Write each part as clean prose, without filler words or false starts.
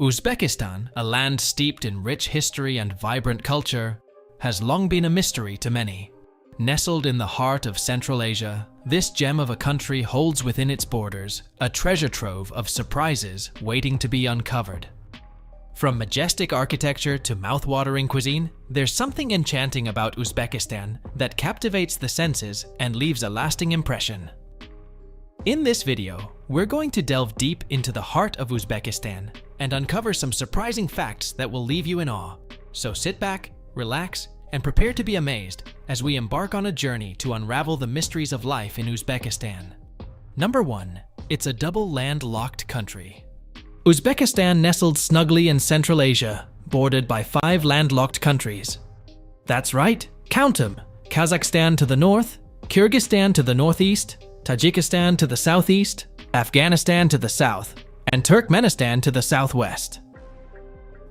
Uzbekistan, a land steeped in rich history and vibrant culture, has long been a mystery to many. Nestled in the heart of Central Asia, this gem of a country holds within its borders a treasure trove of surprises waiting to be uncovered. From majestic architecture to mouth-watering cuisine, there's something enchanting about Uzbekistan that captivates the senses and leaves a lasting impression. In this video, we're going to delve deep into the heart of Uzbekistan and uncover some surprising facts that will leave you in awe. So sit back, relax, and prepare to be amazed as we embark on a journey to unravel the mysteries of life in Uzbekistan. Number 1. It's a double landlocked country. Uzbekistan nestled snugly in Central Asia, bordered by 5 landlocked countries. That's right, count them! Kazakhstan to the north, Kyrgyzstan to the northeast, Tajikistan to the southeast, Afghanistan to the south, and Turkmenistan to the southwest.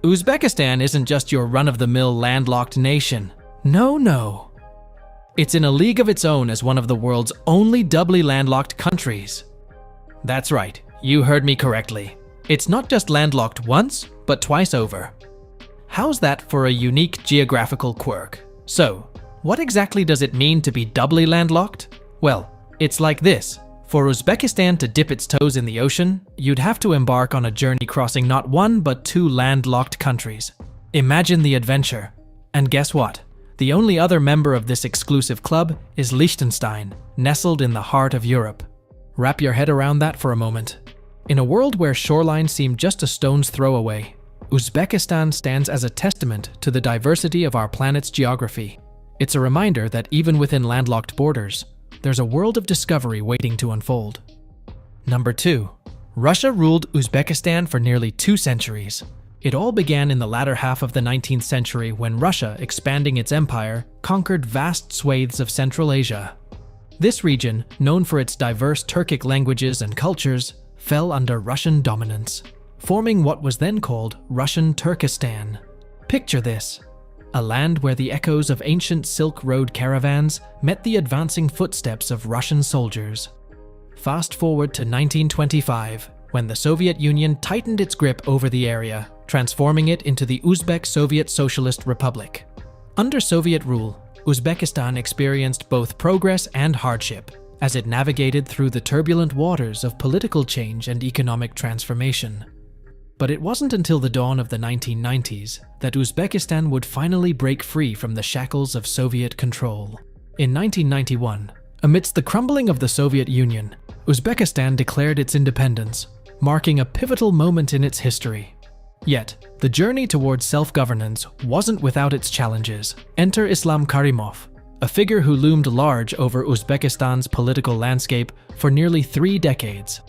Uzbekistan isn't just your run-of-the-mill landlocked nation. No. It's in a league of its own as one of the world's only doubly landlocked countries. That's right, you heard me correctly. It's not just landlocked once, but twice over. How's that for a unique geographical quirk? So, what exactly does it mean to be doubly landlocked? Well, it's like this. For Uzbekistan to dip its toes in the ocean, you'd have to embark on a journey crossing not one but 2 landlocked countries. Imagine the adventure. And guess what? The only other member of this exclusive club is Liechtenstein, nestled in the heart of Europe. Wrap your head around that for a moment. In a world where shorelines seem just a stone's throw away, Uzbekistan stands as a testament to the diversity of our planet's geography. It's a reminder that even within landlocked borders, there's a world of discovery waiting to unfold. Number 2. Russia ruled Uzbekistan for nearly 2 centuries. It all began in the latter half of the 19th century when Russia, expanding its empire, conquered vast swathes of Central Asia. This region, known for its diverse Turkic languages and cultures, fell under Russian dominance, forming what was then called Russian Turkestan. Picture this. A land where the echoes of ancient Silk Road caravans met the advancing footsteps of Russian soldiers. Fast forward to 1925, when the Soviet Union tightened its grip over the area, transforming it into the Uzbek Soviet Socialist Republic. Under Soviet rule, Uzbekistan experienced both progress and hardship as it navigated through the turbulent waters of political change and economic transformation. But it wasn't until the dawn of the 1990s that Uzbekistan would finally break free from the shackles of Soviet control. In 1991, amidst the crumbling of the Soviet Union, Uzbekistan declared its independence, marking a pivotal moment in its history. Yet, the journey towards self-governance wasn't without its challenges. Enter Islam Karimov, a figure who loomed large over Uzbekistan's political landscape for nearly 3 decades.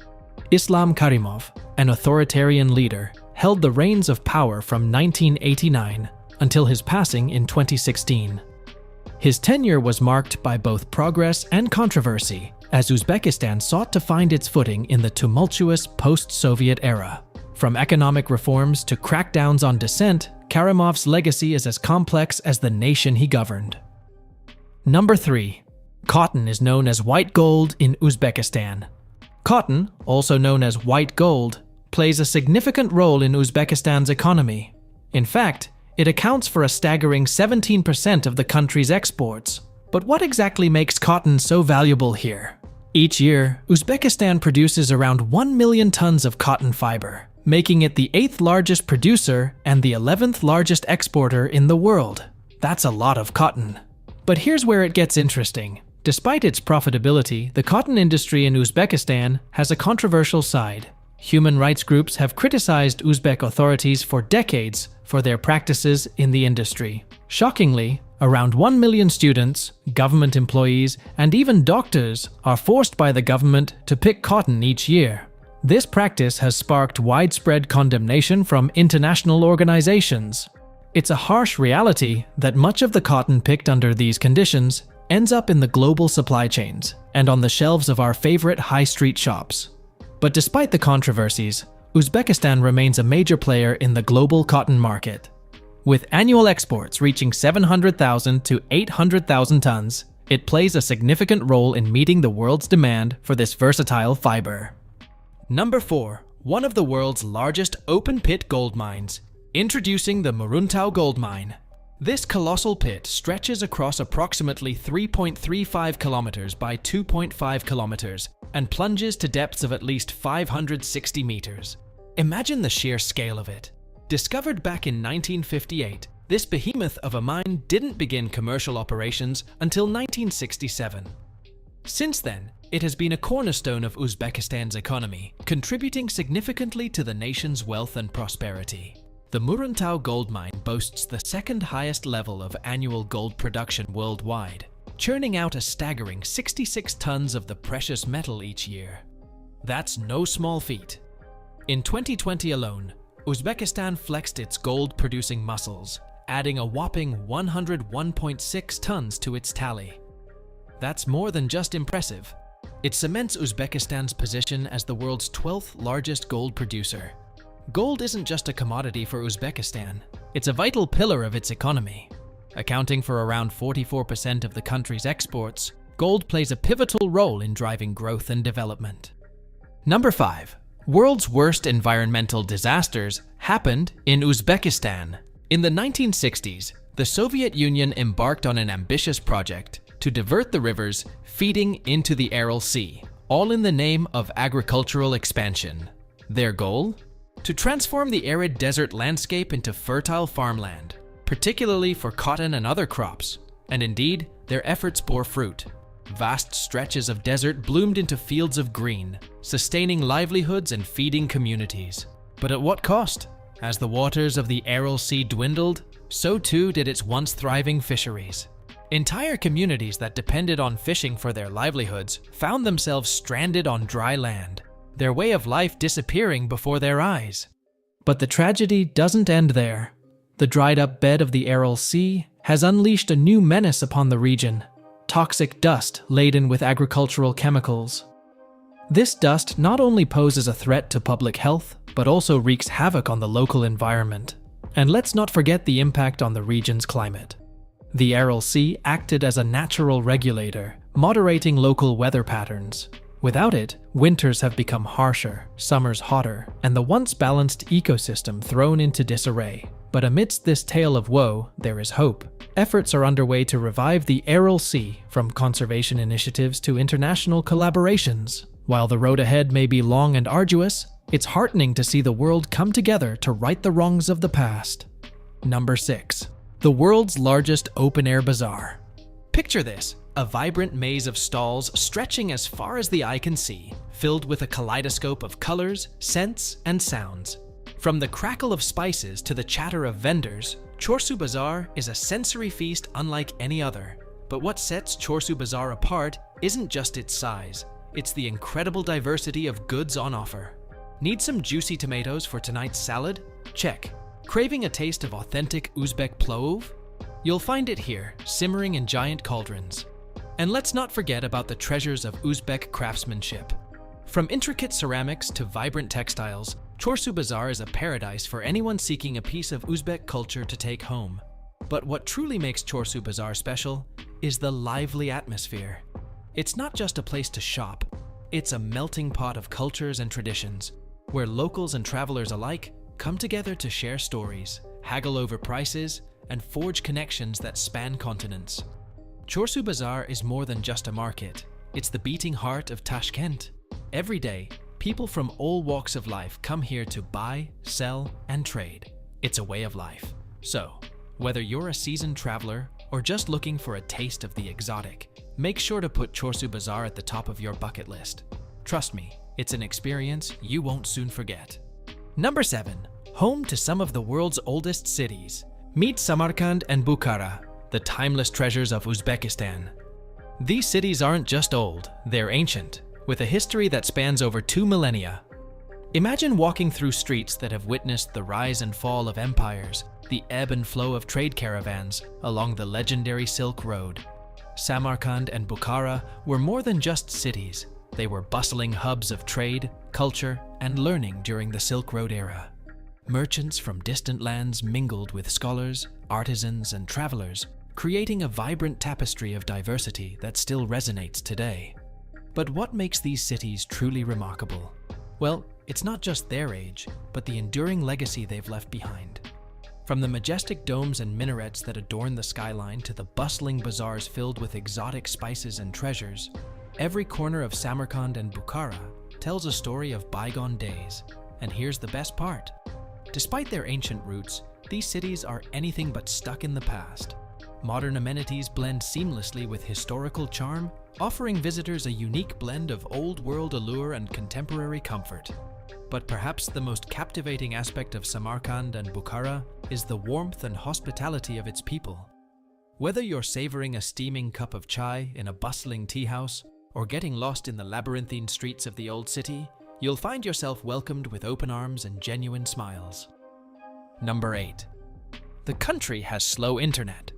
Islam Karimov, an authoritarian leader, held the reins of power from 1989 until his passing in 2016. His tenure was marked by both progress and controversy as Uzbekistan sought to find its footing in the tumultuous post-Soviet era. From economic reforms to crackdowns on dissent, Karimov's legacy is as complex as the nation he governed. Number 3. Cotton is known as white gold in Uzbekistan. Cotton, also known as white gold, plays a significant role in Uzbekistan's economy. In fact, it accounts for a staggering 17% of the country's exports. But what exactly makes cotton so valuable here? Each year, Uzbekistan produces around 1 million tons of cotton fiber, making it the 8th largest producer and the 11th largest exporter in the world. That's a lot of cotton. But here's where it gets interesting. Despite its profitability, the cotton industry in Uzbekistan has a controversial side. Human rights groups have criticized Uzbek authorities for decades for their practices in the industry. Shockingly, around 1 million students, government employees, and even doctors are forced by the government to pick cotton each year. This practice has sparked widespread condemnation from international organizations. It's a harsh reality that much of the cotton picked under these conditions ends up in the global supply chains and on the shelves of our favorite high street shops. But despite the controversies, Uzbekistan remains a major player in the global cotton market. With annual exports reaching 700,000 to 800,000 tons, it plays a significant role in meeting the world's demand for this versatile fiber. Number 4. one of the world's largest open-pit gold mines. Introducing the Muruntau Gold Mine. This colossal pit stretches across approximately 3.35 kilometers by 2.5 kilometers and plunges to depths of at least 560 meters. Imagine the sheer scale of it. Discovered back in 1958, this behemoth of a mine didn't begin commercial operations until 1967. Since then, it has been a cornerstone of Uzbekistan's economy, contributing significantly to the nation's wealth and prosperity. The Muruntau gold mine boasts the second highest level of annual gold production worldwide, churning out a staggering 66 tons of the precious metal each year. That's no small feat. In 2020 alone, Uzbekistan flexed its gold-producing muscles, adding a whopping 101.6 tons to its tally. That's more than just impressive. It cements Uzbekistan's position as the world's 12th largest gold producer. Gold isn't just a commodity for Uzbekistan, it's a vital pillar of its economy. Accounting for around 44% of the country's exports, gold plays a pivotal role in driving growth and development. Number 5. World's worst environmental disasters happened in Uzbekistan. In the 1960s, the Soviet Union embarked on an ambitious project to divert the rivers feeding into the Aral Sea, all in the name of agricultural expansion. Their goal? To transform the arid desert landscape into fertile farmland, particularly for cotton and other crops. And indeed, their efforts bore fruit. Vast stretches of desert bloomed into fields of green, sustaining livelihoods and feeding communities. But at what cost? As the waters of the Aral Sea dwindled, so too did its once thriving fisheries. Entire communities that depended on fishing for their livelihoods found themselves stranded on dry land, their way of life disappearing before their eyes. But the tragedy doesn't end there. The dried-up bed of the Aral Sea has unleashed a new menace upon the region: toxic dust laden with agricultural chemicals. This dust not only poses a threat to public health, but also wreaks havoc on the local environment. And let's not forget the impact on the region's climate. The Aral Sea acted as a natural regulator, moderating local weather patterns. Without it, winters have become harsher, summers hotter, and the once balanced ecosystem thrown into disarray. But amidst this tale of woe, there is hope. Efforts are underway to revive the Aral Sea, from conservation initiatives to international collaborations. While the road ahead may be long and arduous, it's heartening to see the world come together to right the wrongs of the past. Number 6. The world's largest open-air bazaar. Picture this: a vibrant maze of stalls stretching as far as the eye can see, filled with a kaleidoscope of colors, scents, and sounds. From the crackle of spices to the chatter of vendors, Chorsu Bazaar is a sensory feast unlike any other. But what sets Chorsu Bazaar apart isn't just its size, it's the incredible diversity of goods on offer. Need some juicy tomatoes for tonight's salad? Check. Craving a taste of authentic Uzbek plov? You'll find it here, simmering in giant cauldrons. And let's not forget about the treasures of Uzbek craftsmanship. From intricate ceramics to vibrant textiles, Chorsu Bazaar is a paradise for anyone seeking a piece of Uzbek culture to take home. But what truly makes Chorsu Bazaar special is the lively atmosphere. It's not just a place to shop, it's a melting pot of cultures and traditions, where locals and travelers alike come together to share stories, haggle over prices, and forge connections that span continents. Chorsu Bazaar is more than just a market, it's the beating heart of Tashkent. Every day, people from all walks of life come here to buy, sell, and trade. It's a way of life. So, whether you're a seasoned traveler or just looking for a taste of the exotic, make sure to put Chorsu Bazaar at the top of your bucket list. Trust me, it's an experience you won't soon forget. Number 7. Home to some of the world's oldest cities. Meet Samarkand and Bukhara, the timeless treasures of Uzbekistan. These cities aren't just old, they're ancient, with a history that spans over 2 millennia. Imagine walking through streets that have witnessed the rise and fall of empires, the ebb and flow of trade caravans along the legendary Silk Road. Samarkand and Bukhara were more than just cities. They were bustling hubs of trade, culture, and learning during the Silk Road era. Merchants from distant lands mingled with scholars, artisans, and travelers, creating a vibrant tapestry of diversity that still resonates today. But what makes these cities truly remarkable? Well, it's not just their age, but the enduring legacy they've left behind. From the majestic domes and minarets that adorn the skyline to the bustling bazaars filled with exotic spices and treasures, every corner of Samarkand and Bukhara tells a story of bygone days. And here's the best part. Despite their ancient roots, these cities are anything but stuck in the past. Modern amenities blend seamlessly with historical charm, offering visitors a unique blend of old-world allure and contemporary comfort. But perhaps the most captivating aspect of Samarkand and Bukhara is the warmth and hospitality of its people. Whether you're savoring a steaming cup of chai in a bustling tea house or getting lost in the labyrinthine streets of the old city, you'll find yourself welcomed with open arms and genuine smiles. Number 8. The country has slow internet.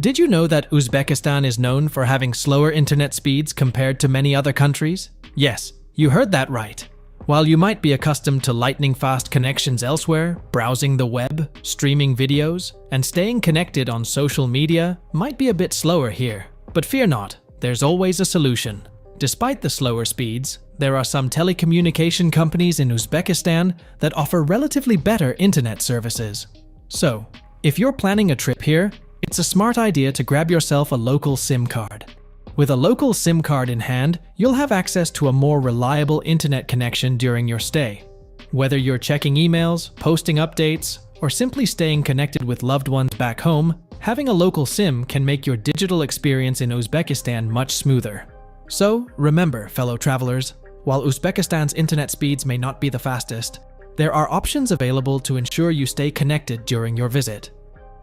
Did you know that Uzbekistan is known for having slower internet speeds compared to many other countries? Yes, you heard that right. While you might be accustomed to lightning-fast connections elsewhere, browsing the web, streaming videos, and staying connected on social media might be a bit slower here. But fear not, there's always a solution. Despite the slower speeds, there are some telecommunication companies in Uzbekistan that offer relatively better internet services. So, if you're planning a trip here, it's a smart idea to grab yourself a local SIM card. With a local SIM card in hand, you'll have access to a more reliable internet connection during your stay. Whether you're checking emails, posting updates, or simply staying connected with loved ones back home, having a local SIM can make your digital experience in Uzbekistan much smoother. So, remember, fellow travelers, while Uzbekistan's internet speeds may not be the fastest, there are options available to ensure you stay connected during your visit.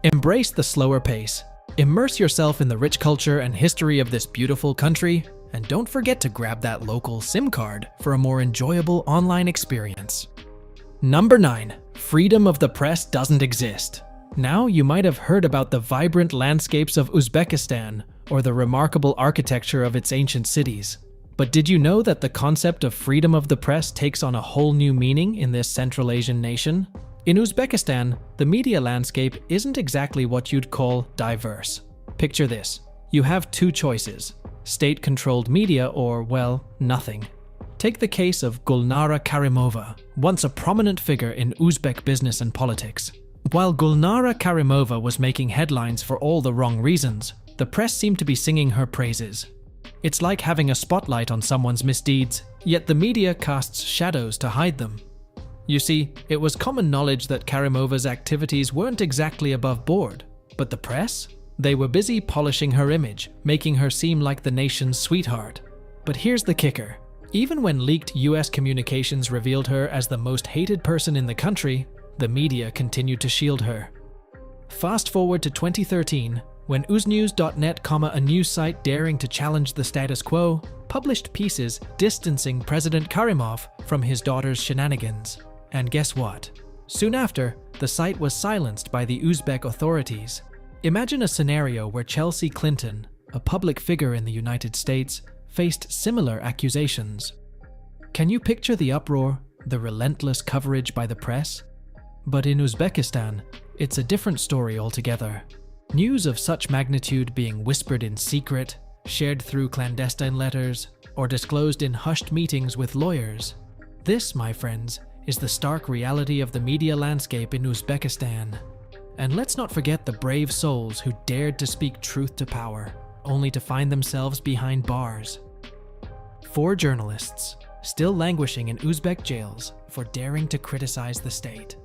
Embrace the slower pace. Immerse yourself in the rich culture and history of this beautiful country, and don't forget to grab that local SIM card for a more enjoyable online experience. Number 9. Freedom of the press doesn't exist. Now you might have heard about the vibrant landscapes of Uzbekistan or the remarkable architecture of its ancient cities. But did you know that the concept of freedom of the press takes on a whole new meaning in this Central Asian nation? In Uzbekistan, the media landscape isn't exactly what you'd call diverse. Picture this. You have two choices: state-controlled media or, well, nothing. Take the case of Gulnara Karimova, once a prominent figure in Uzbek business and politics. While Gulnara Karimova was making headlines for all the wrong reasons, the press seemed to be singing her praises. It's like having a spotlight on someone's misdeeds, yet the media casts shadows to hide them. You see, it was common knowledge that Karimova's activities weren't exactly above board, but the press? They were busy polishing her image, making her seem like the nation's sweetheart. But here's the kicker. Even when leaked US communications revealed her as the most hated person in the country, the media continued to shield her. Fast forward to 2013, when Uznews.net, a news site daring to challenge the status quo, published pieces distancing President Karimov from his daughter's shenanigans. And guess what? Soon after, the site was silenced by the Uzbek authorities. Imagine a scenario where Chelsea Clinton, a public figure in the United States, faced similar accusations. Can you picture the uproar, the relentless coverage by the press? But in Uzbekistan, it's a different story altogether. News of such magnitude being whispered in secret, shared through clandestine letters, or disclosed in hushed meetings with lawyers. This, my friends, is the stark reality of the media landscape in Uzbekistan. And let's not forget the brave souls who dared to speak truth to power, only to find themselves behind bars. 4 journalists, still languishing in Uzbek jails for daring to criticize the state.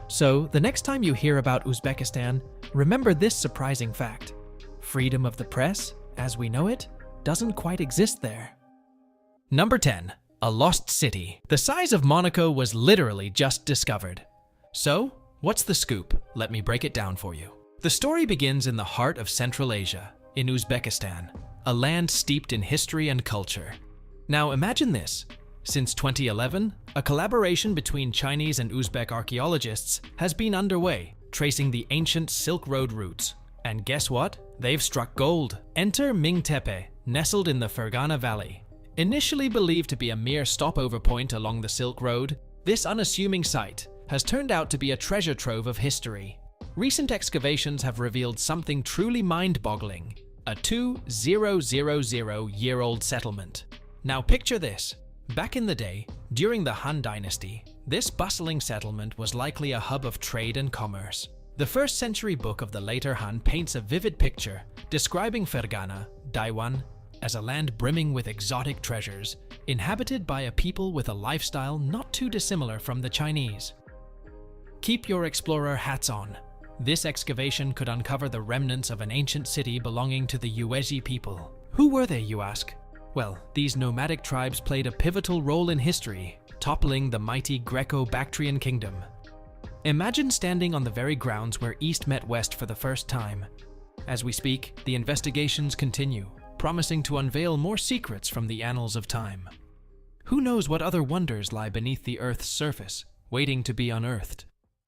So, the next time you hear about Uzbekistan, remember this surprising fact. Freedom of the press, as we know it, doesn't quite exist there. Number 10. A lost city. The size of Monaco was literally just discovered. So, what's the scoop? Let me break it down for you. The story begins in the heart of Central Asia, in Uzbekistan, a land steeped in history and culture. Now imagine this. Since 2011, a collaboration between Chinese and Uzbek archaeologists has been underway, tracing the ancient Silk Road routes. And guess what? They've struck gold. Enter Ming Tepe, nestled in the Fergana Valley. Initially believed to be a mere stopover point along the Silk Road, this unassuming site has turned out to be a treasure trove of history. Recent excavations have revealed something truly mind-boggling: a 2,000-year-old settlement. Now picture this. Back in the day, during the Han Dynasty, this bustling settlement was likely a hub of trade and commerce. The 1st century book of the later Han paints a vivid picture, describing Fergana, Daiwan, as a land brimming with exotic treasures, inhabited by a people with a lifestyle not too dissimilar from the Chinese. Keep your explorer hats on. This excavation could uncover the remnants of an ancient city belonging to the Yuezhi people. Who were they, you ask? Well, these nomadic tribes played a pivotal role in history, toppling the mighty Greco-Bactrian kingdom. Imagine standing on the very grounds where East met West for the first time. As we speak, the investigations continue, promising to unveil more secrets from the annals of time. Who knows what other wonders lie beneath the Earth's surface, waiting to be unearthed?